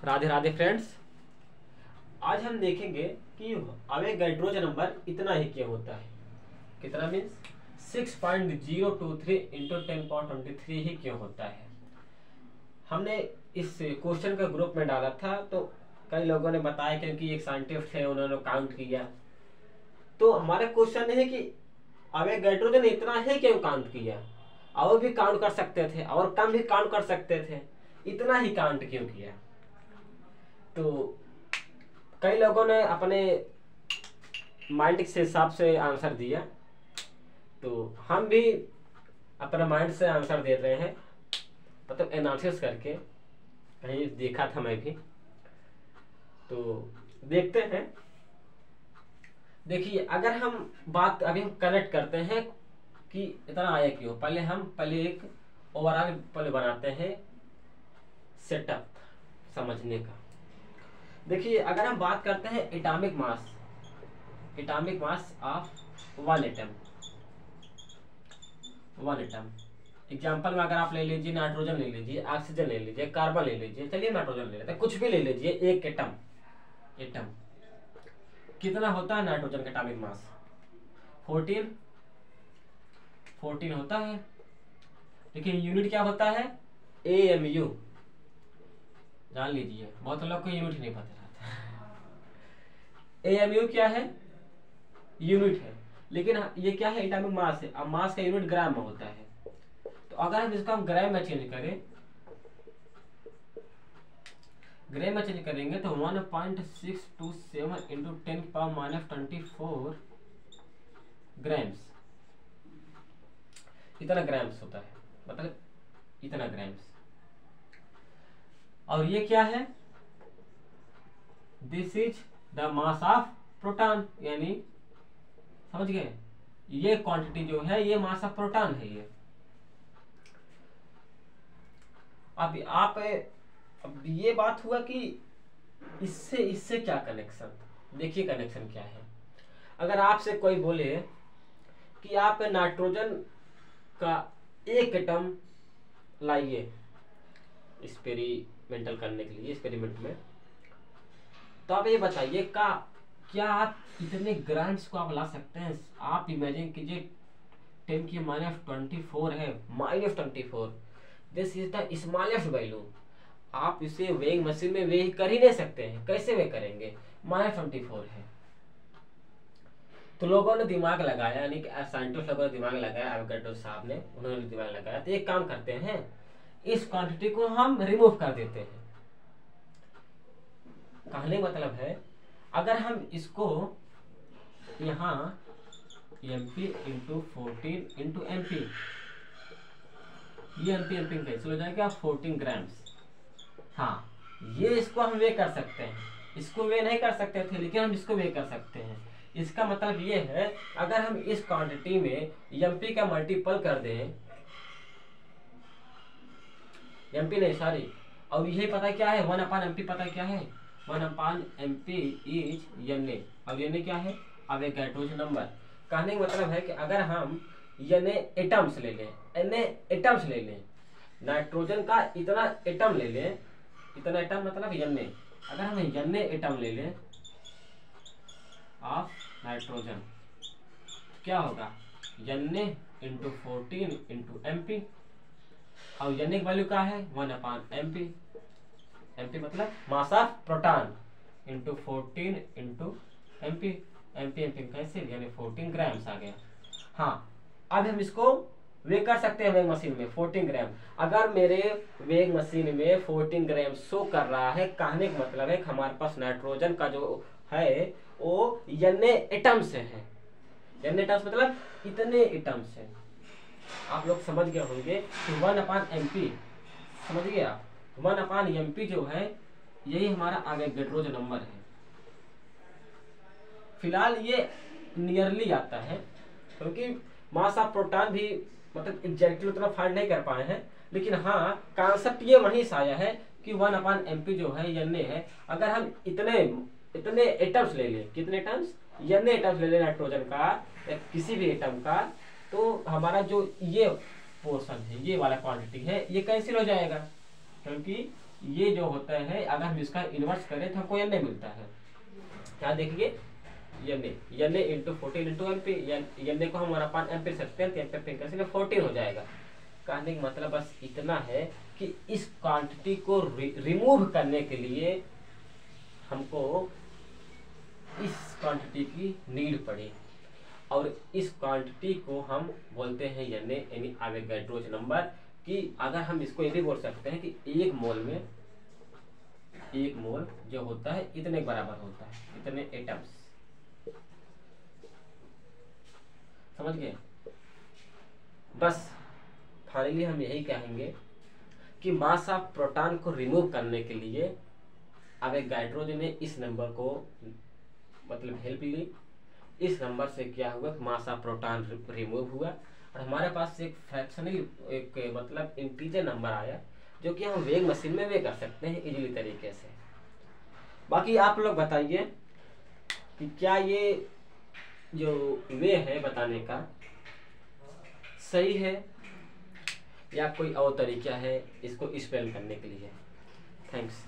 Radhe Radhe friends. आज हम देखेंगे कि अवोगाड्रो नंबर इतना ही क्यों होता है। कितना मीन्स 6.023 इंटू 10⁻23 ही क्यों होता है। हमने इस क्वेश्चन का ग्रुप में डाला था तो कई लोगों ने बताया, क्योंकि एक साइंटिस्ट है उन्होंने काउंट किया। तो हमारा क्वेश्चन है कि अवोगाड्रो ने इतना ही क्यों काउंट किया। और भी काउंट कर सकते थे और कम भी काउंट कर सकते थे, इतना ही काउंट क्यों किया। तो कई लोगों ने अपने माइंड के हिसाब से आंसर दिया, तो हम भी अपने माइंड से आंसर दे रहे हैं, मतलब एनालिसिस करके। कहीं देखा था मैं भी, तो देखते हैं। देखिए, अगर हम बात अभी हम कनेक्ट करते हैं कि इतना आया क्यों, पहले एक ओवरऑल पहले बनाते हैं सेटअप समझने का। देखिए, अगर हम बात करते हैं atomic mass of one atom. Example में अगर आप ले लीजिए नाइट्रोजन ले लीजिए, ऑक्सीजन ले लीजिए, कार्बन ले लीजिए, चलिए नाइट्रोजन ले लेते हैं, कुछ भी ले लीजिए। एक एटम कितना होता है नाइट्रोजन का एटॉमिक मास? 14 होता है। लेकिन यूनिट क्या होता है? AMU। जान लीजिए, बहुत लोग को यूनिट नहीं पता रहता। AMU क्या है? यूनिट है। लेकिन ये क्या है? एटॉमिक मास है। अब मास का यूनिट ग्राम में होता है। तो अगर हम इसको ग्राम में चेंज करेंगे तो 1.627 इंटू 10⁻24 ग्राम्स, इतना ग्राम्स होता है, मतलब इतना ग्राम्स। और ये क्या है? This is the mass of proton, यानी समझ गए, ये क्वांटिटी जो है ये मास ऑफ प्रोटॉन है ये। अब ये बात हुआ कि इससे क्या कनेक्शन। देखिए कनेक्शन क्या है। अगर आपसे कोई बोले कि आप नाइट्रोजन का एक एटम लाइए एक्सपेरिमेंटल करने के लिए, एक्सपेरिमेंट में, तो आप ये बताइए क्या आप इतने ग्राम्स को आप ला सकते हैं? आप इमेजिन कीजिए 10⁻24 है, -24, this is the smallest value. आप इसे वेइंग मशीन में वे कर ही नहीं सकते हैं। कैसे वे करेंगे? -24 है। तो लोगों ने दिमाग लगाया, यानी कि साइंटिस्ट लोगों ने दिमाग लगाया, अवोगाड्रो साहब ने, उन्होंने दिमाग लगाया। तो एक काम करते हैं, इस क्वांटिटी को हम रिमूव कर देते हैं। कहने का मतलब है, अगर हम इसको यहाँ MP इंटू 14 इंटू MP, ये MP कैंसिल हो जाएगा, 14 ग्राम्स। हाँ, ये इसको हम वे कर सकते हैं। इसको वे नहीं कर सकते थे, लेकिन हम इसको वे कर सकते हैं। इसका मतलब ये है, अगर हम इस क्वांटिटी में MP का मल्टीपल कर दें, MP नहीं सॉरी, और यही पता क्या है, 1/MP पता क्या है? 1/MP is Na। अब Na क्या है? Avogadro number. कहने का मतलब है कि अगर हम Na एटम्स ले लें, Na एटम्स ले लें, नाइट्रोजन का इतना एटम ले लें, इतना एटम मतलब Na, अगर हम Na एटम ले लें ऑफ नाइट्रोजन, क्या होगा? Na into 14 into MP। और Na की वैल्यू क्या है? 1/MP। MP मतलब mass of proton into 14 into MP। MP कैसे, यानी 14 ग्राम्स आ गया। हाँ, अब हम इसको वे कर सकते हैं वेइंग मशीन में 14 ग्राम। अगर मेरे वेइंग मशीन में 14 ग्राम शो कर रहा है, कहने का मतलब है कि हमारे पास नाइट्रोजन का जो है वो Na एटम से है। Na एटम्स मतलब इतने एटम से। आप लोग समझ गए होंगे कि 1/MP, समझ गए आप? 1/MP जो है यही हमारा अवोगाड्रो नंबर है। फिलहाल ये नियरली आता है, क्योंकि मास ऑफ प्रोटॉन भी मतलब एग्जैक्टली उतना फाइंड नहीं कर पाए हैं, लेकिन हाँ कॉन्सेप्ट ये वहीं से आया है कि 1/MP जो है Na है। अगर हम इतने एटम्स ले लें, कितने एटम्स? Na एटम्स ले लें नाइट्रोजन का या किसी भी एटम का, तो हमारा जो ये पोर्शन है, ये वाला क्वांटिटी है, ये कैंसिल हो जाएगा, क्योंकि ये जो होता है अगर हम इसका इन्वर्स करें तो हमको एन ए मिलता है। क्या देखिए, N A into 14 into M P, N A को हम 1/m पे सकते हैं, तो एम पे कैसे 14 हो जाएगा। कहने का मतलब बस इतना है कि इस क्वांटिटी को रिमूव करने के लिए हमको इस क्वांटिटी की नीड पड़ी, और इस क्वांटिटी को हम बोलते हैं एन ए, यानी एवोगैड्रो नंबर। कि अगर हम इसको ये भी बोल सकते हैं कि एक मोल जो होता है इतने बराबर होता है, इतने एटम्स। समझ गए? बस फाइनली हम यही कहेंगे कि मास ऑफ प्रोटॉन को रिमूव करने के लिए एवोगैड्रो ने इस नंबर को मतलब हेल्प ली। इस नंबर से क्या हुआ, मास ऑफ प्रोटॉन रिमूव हुआ, और हमारे पास एक फ्रैक्शनल एक मतलब इंटीजर नंबर आया, जो कि हम वेग मशीन में वे कर सकते हैं इजीली तरीके से। बाकी आप लोग बताइए कि क्या ये जो वे है बताने का सही है या कोई और तरीका है इसको स्पेल करने के लिए। थैंक्स।